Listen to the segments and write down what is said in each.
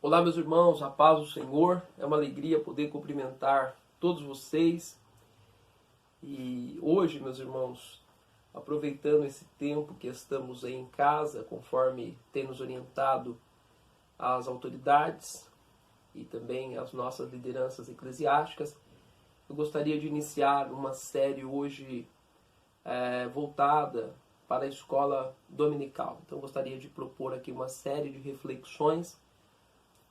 Olá, meus irmãos, a paz do Senhor. É uma alegria poder cumprimentar todos vocês. E hoje, meus irmãos, aproveitando esse tempo que estamos aí em casa, conforme tem nos orientado as autoridades e também as nossas lideranças eclesiásticas, eu gostaria de iniciar uma série hoje voltada para a escola dominical. Então, eu gostaria de propor aqui uma série de reflexões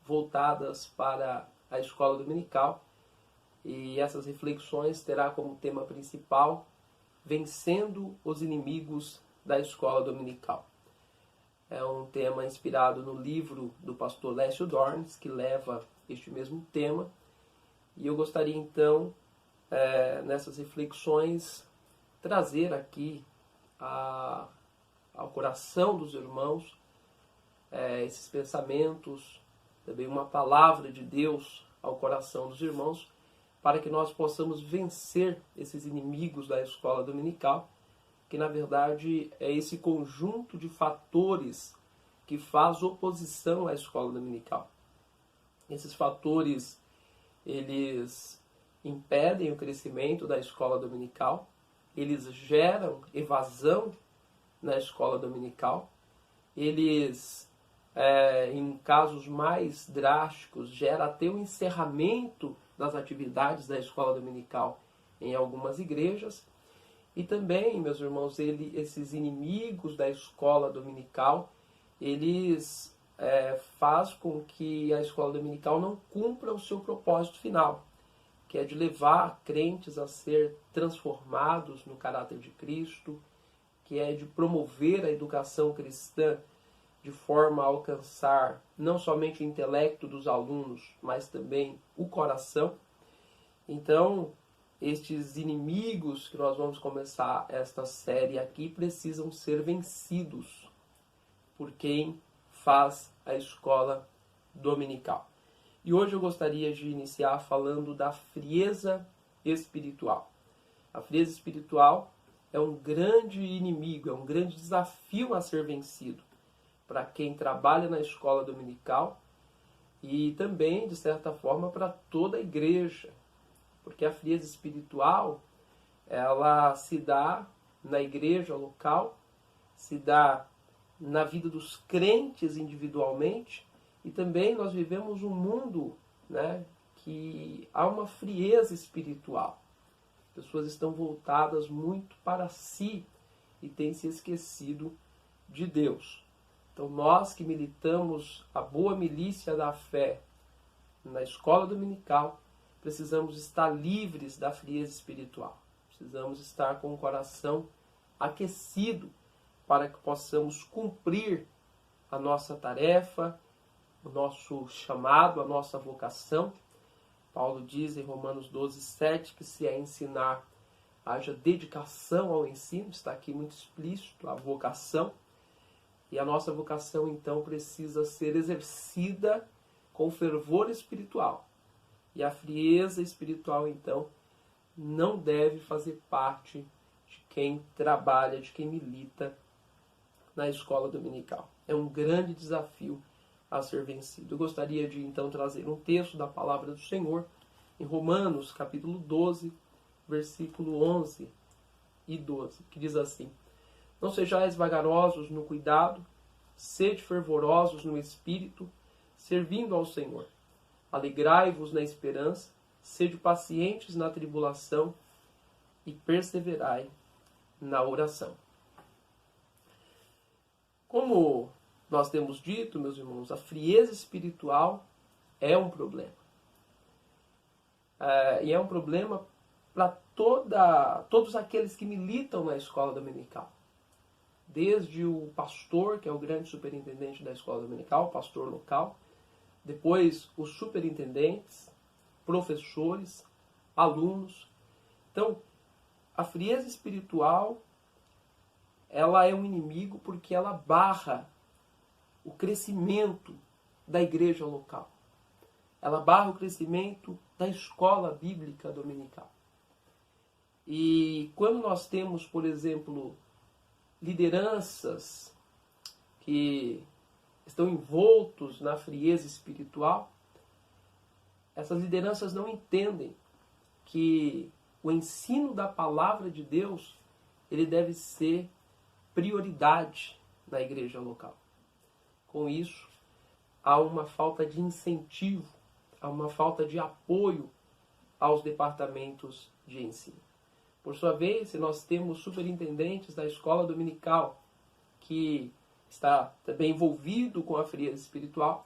voltadas para a escola dominical, e essas reflexões terá como tema principal vencendo os inimigos da escola dominical. É um tema inspirado no livro do pastor Lécio Dornes, que leva este mesmo tema, e eu gostaria então, nessas reflexões, trazer aqui ao coração dos irmãos esses pensamentos, também uma palavra de Deus ao coração dos irmãos, para que nós possamos vencer esses inimigos da escola dominical, que na verdade é esse conjunto de fatores que faz oposição à escola dominical. Esses fatores, eles impedem o crescimento da escola dominical, eles geram evasão na escola dominical, eles em casos mais drásticos, gera até o encerramento das atividades da escola dominical em algumas igrejas. E também, meus irmãos, esses inimigos da escola dominical, eles fazem com que a escola dominical não cumpra o seu propósito final, que é de levar crentes a ser transformados no caráter de Cristo, que é de promover a educação cristã de forma a alcançar não somente o intelecto dos alunos, mas também o coração. Então, estes inimigos que nós vamos começar esta série aqui precisam ser vencidos por quem faz a escola dominical. E hoje eu gostaria de iniciar falando da frieza espiritual. A frieza espiritual é um grande inimigo, é um grande desafio a ser vencido para quem trabalha na escola dominical e também, de certa forma, para toda a igreja. Porque a frieza espiritual, ela se dá na igreja local, se dá na vida dos crentes individualmente, e também nós vivemos um mundo, que há uma frieza espiritual. As pessoas estão voltadas muito para si e têm se esquecido de Deus. Então nós que militamos a boa milícia da fé na escola dominical, precisamos estar livres da frieza espiritual. Precisamos estar com o coração aquecido para que possamos cumprir a nossa tarefa, o nosso chamado, a nossa vocação. Paulo diz em Romanos 12:7 que se é ensinar, haja dedicação ao ensino, está aqui muito explícito a vocação. E a nossa vocação, então, precisa ser exercida com fervor espiritual. E a frieza espiritual, então, não deve fazer parte de quem trabalha, de quem milita na escola dominical. É um grande desafio a ser vencido. Eu gostaria de, então, trazer um texto da palavra do Senhor em Romanos, capítulo 12, versículo 11 e 12, que diz assim: Não sejais vagarosos no cuidado, sede fervorosos no espírito, servindo ao Senhor. Alegrai-vos na esperança, sede pacientes na tribulação e perseverai na oração. Como nós temos dito, meus irmãos, a frieza espiritual é um problema. E é um problema para todos aqueles que militam na escola dominical. Desde o pastor, que é o grande superintendente da escola dominical, pastor local, depois os superintendentes, professores, alunos. Então, a frieza espiritual, ela é um inimigo porque ela barra o crescimento da igreja local. Ela barra o crescimento da escola bíblica dominical. E quando nós temos, por exemplo, lideranças que estão envoltos na frieza espiritual, essas lideranças não entendem que o ensino da palavra de Deus, ele deve ser prioridade na igreja local. Com isso, há uma falta de incentivo, há uma falta de apoio aos departamentos de ensino. Por sua vez, se nós temos superintendentes da escola dominical que está também envolvido com a frieza espiritual,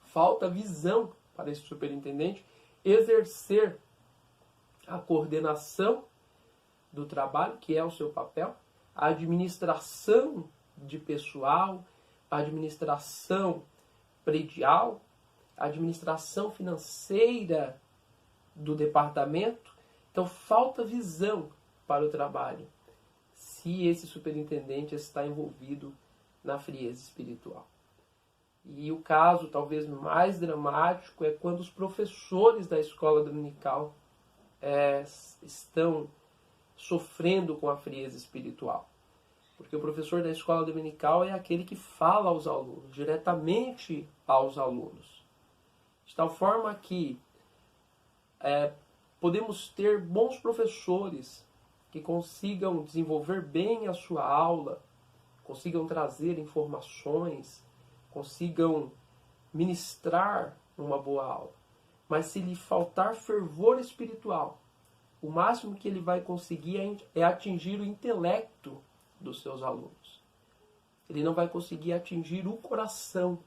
falta visão para esse superintendente exercer a coordenação do trabalho, que é o seu papel, a administração de pessoal, a administração predial, a administração financeira do departamento. Então, falta visão para o trabalho se esse superintendente está envolvido na frieza espiritual. E o caso talvez mais dramático é quando os professores da escola dominical estão sofrendo com a frieza espiritual. Porque o professor da escola dominical é aquele que fala aos alunos, diretamente aos alunos. De tal forma que podemos ter bons professores que consigam desenvolver bem a sua aula, consigam trazer informações, consigam ministrar uma boa aula. Mas se lhe faltar fervor espiritual, o máximo que ele vai conseguir é atingir o intelecto dos seus alunos. Ele não vai conseguir atingir o coração.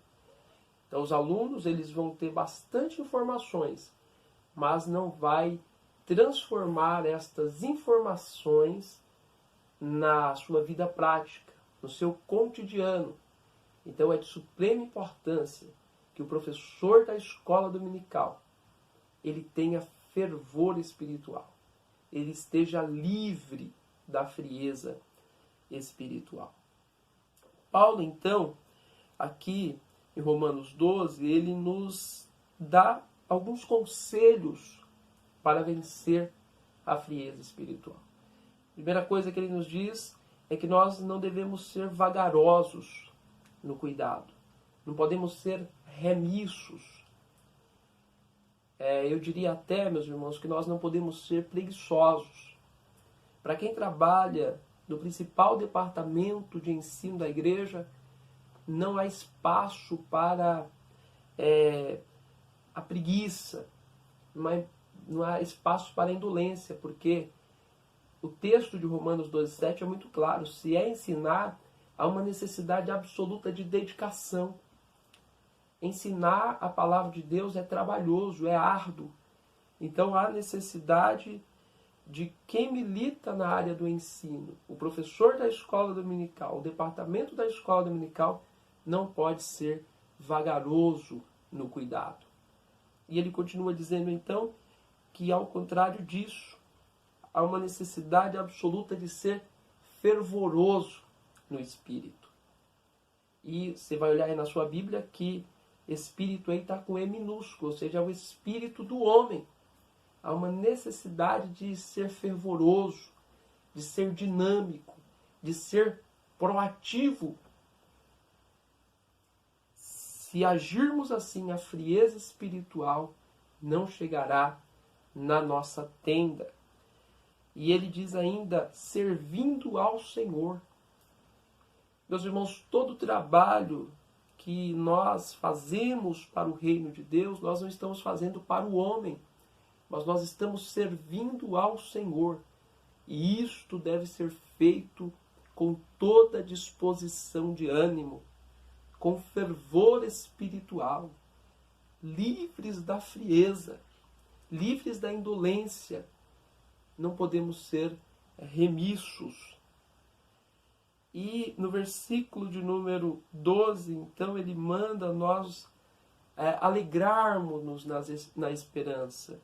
Então os alunos eles vão ter bastante informações, mas não vai transformar estas informações na sua vida prática, no seu cotidiano. Então é de suprema importância que o professor da escola dominical ele tenha fervor espiritual, ele esteja livre da frieza espiritual. Paulo, então, aqui em Romanos 12, ele nos dá alguns conselhos para vencer a frieza espiritual. A primeira coisa que ele nos diz é que nós não devemos ser vagarosos no cuidado. Não podemos ser remissos. Eu diria até, meus irmãos, que nós não podemos ser preguiçosos. Para quem trabalha no principal departamento de ensino da igreja, não há espaço para a preguiça, não há espaço para a indolência, porque o texto de Romanos 12:7 é muito claro. Se é ensinar, há uma necessidade absoluta de dedicação. Ensinar a palavra de Deus é trabalhoso, é árduo. Então há necessidade de quem milita na área do ensino. O professor da escola dominical, o departamento da escola dominical não pode ser vagaroso no cuidado. E ele continua dizendo então que ao contrário disso, há uma necessidade absoluta de ser fervoroso no espírito. E você vai olhar aí na sua Bíblia que espírito aí está com E minúsculo, ou seja, é o espírito do homem. Há uma necessidade de ser fervoroso, de ser dinâmico, de ser proativo. Se agirmos assim, a frieza espiritual não chegará na nossa tenda. E ele diz ainda, servindo ao Senhor. Meus irmãos, todo o trabalho que nós fazemos para o reino de Deus, nós não estamos fazendo para o homem, mas nós estamos servindo ao Senhor. E isto deve ser feito com toda disposição de ânimo, com fervor espiritual, livres da frieza, livres da indolência. Não podemos ser remissos. E no versículo de número 12, então, ele manda nós alegrarmos-nos na esperança.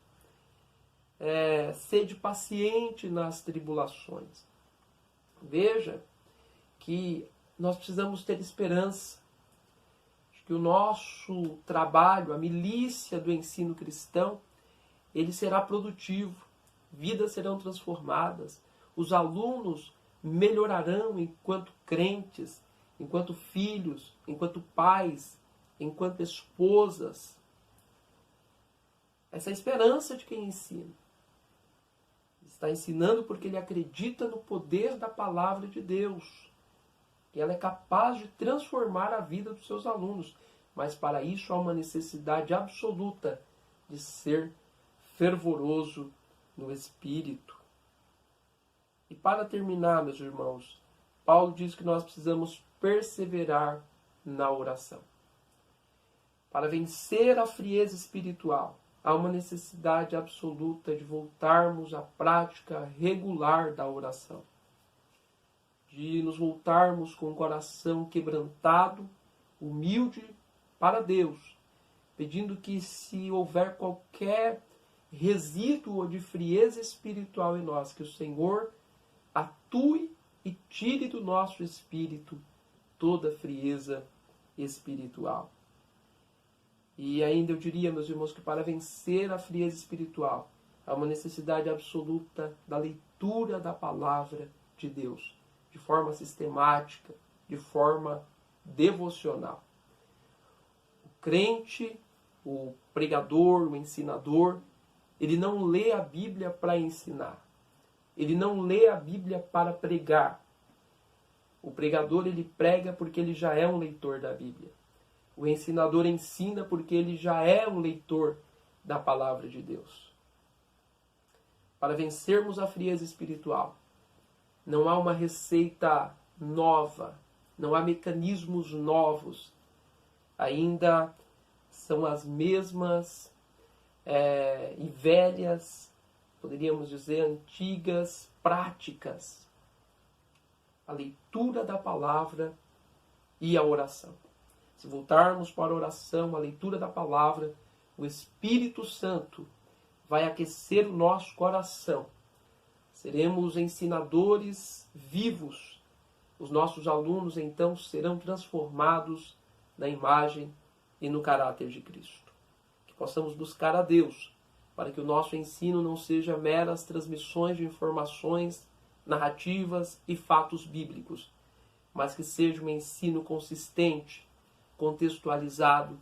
Sede paciente nas tribulações. Veja que nós precisamos ter esperança de que o nosso trabalho, a milícia do ensino cristão, ele será produtivo, vidas serão transformadas, os alunos melhorarão enquanto crentes enquanto filhos, enquanto pais, enquanto esposas. Essa é a esperança de quem ensina. Está ensinando porque ele acredita no poder da palavra de Deus. Que ela é capaz de transformar a vida dos seus alunos. Mas para isso há uma necessidade absoluta de ser fervoroso no Espírito. E para terminar, meus irmãos, Paulo diz que nós precisamos perseverar na oração. Para vencer a frieza espiritual, há uma necessidade absoluta de voltarmos à prática regular da oração. De nos voltarmos com o coração quebrantado, humilde para Deus, pedindo que, se houver qualquer resíduo de frieza espiritual em nós, que o Senhor atue e tire do nosso espírito toda frieza espiritual. E ainda eu diria, meus irmãos, que para vencer a frieza espiritual, há uma necessidade absoluta da leitura da palavra de Deus, de forma sistemática, de forma devocional. O crente, o pregador, o ensinador, ele não lê a Bíblia para ensinar. Ele não lê a Bíblia para pregar. O pregador, ele prega porque ele já é um leitor da Bíblia. O ensinador ensina porque ele já é um leitor da palavra de Deus. Para vencermos a frieza espiritual, não há uma receita nova, não há mecanismos novos. Ainda são as mesmas e velhas, poderíamos dizer, antigas práticas. A leitura da palavra e a oração. Se voltarmos para a oração, a leitura da palavra, o Espírito Santo vai aquecer o nosso coração. Seremos ensinadores vivos. Os nossos alunos, então, serão transformados na imagem e no caráter de Cristo. Que possamos buscar a Deus, para que o nosso ensino não seja meras transmissões de informações, narrativas e fatos bíblicos, mas que seja um ensino consistente, contextualizado,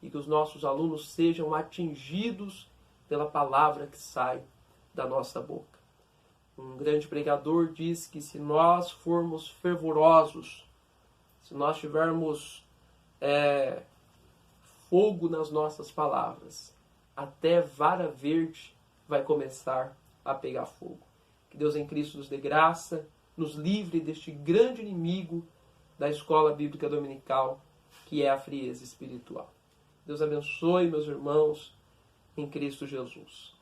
e que os nossos alunos sejam atingidos pela palavra que sai da nossa boca. Um grande pregador diz que se nós formos fervorosos, se nós tivermos fogo nas nossas palavras, até vara verde vai começar a pegar fogo. Que Deus em Cristo nos dê graça, nos livre deste grande inimigo da escola bíblica dominical, que é a frieza espiritual. Deus abençoe, meus irmãos, em Cristo Jesus.